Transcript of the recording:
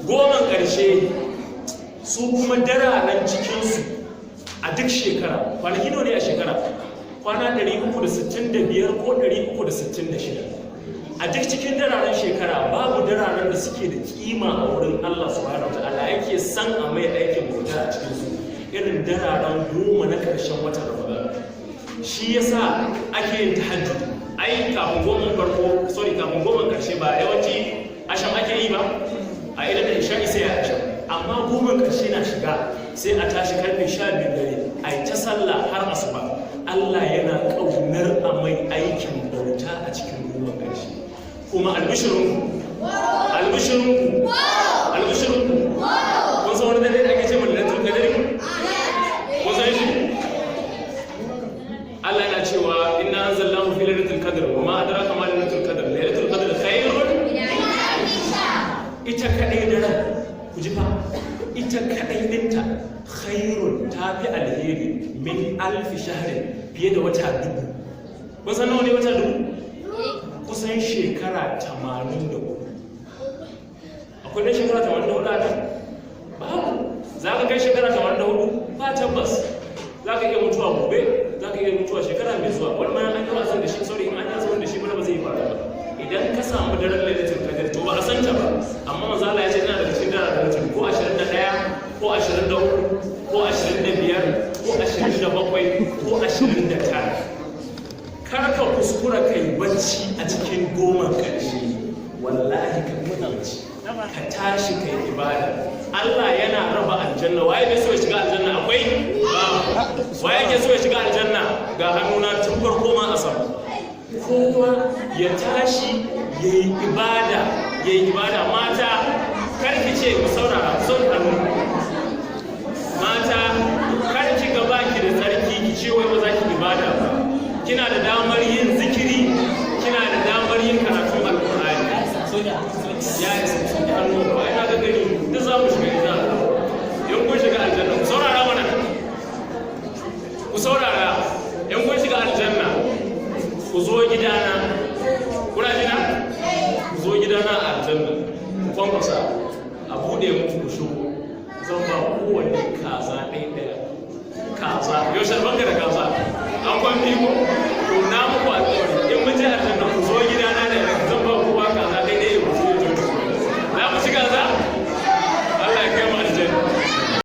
goman ƙarshe su kuma daranan cikinsu a duk shekara kwanaki nawa ne a shekara kwana 365 ko 366 a duk cikin dararen shekara babu dararen da suke da kima a wurin Allah subhanahu wa ta'ala yake san a mai aikin bauta a cikinsu irin dararen goma na ƙarshen watan Ramadan shi yasa ake yin tahajjud ai kafin goma ƙarshe ba yawanci asham ake yi ba a idan da isha'i sai a asham amma goma ƙarshe na shiga sai a tashi karfe 12 dare a yi ta sallah har asuba Allah yana ƙaunar a mai aikin bauta a cikin goma ƙarshe kuma albishirinku kun san wani dare da ake ce mai lantar kadari kun san shi Allah yana cewa inna anzalnahu fi lailatul qadr wa ma adraka ma lailatul qadr lailatul qadr khairun ita kadai dare ku ji fa ita kadai dinta khairun tafi alheri min alf shahrin fiye da wata dubu kun san nawa ne wata dubu kusan shekara 84 akwai na shekara 84 a nan babu za ka kai shekara 84 ba tabbas za ka iya mutuwa gobe za ka iya mutuwa shekara mai zuwa wani ma an yi wasan da shi sauri in an yi wasan da shi ba zai fara ba idan ka samu daren lailatul qadr to ba a san ta ba amma manzo Allah ya ce ina daga cikin daren lailatul ko 21 ko 23 ko 25 ko 27 ko 29 kar ka kuskura kai bacci a cikin goma ƙarshe wallahi ka mutunci ka tashi kai ibada Allah yana raba aljanna waye bai so ya shiga aljanna akwai waye yake so ya shiga aljanna ga hannuna tun farko ma a sama kowa ya tashi yayi ibada mata kar ki ce ku saurara son hannu mata kar ki ga baki da tsarki ki ce wai ba za ki ibada ba kina da damar yin zikiri kina da damar yin karatun alƙur'ani ya isa hannu ba ina ga gani duk za mu shiga ina yan kun shiga aljanna ku saurara mana ku saurara yan kun shiga aljanna ku zo gidana kuna jina ku zo gidana a aljanna ku kwankwasa a buɗe muku ku shigo zan ba kowanne kaza ɗaya kaza yau sharbanka da kaza an kwan biyu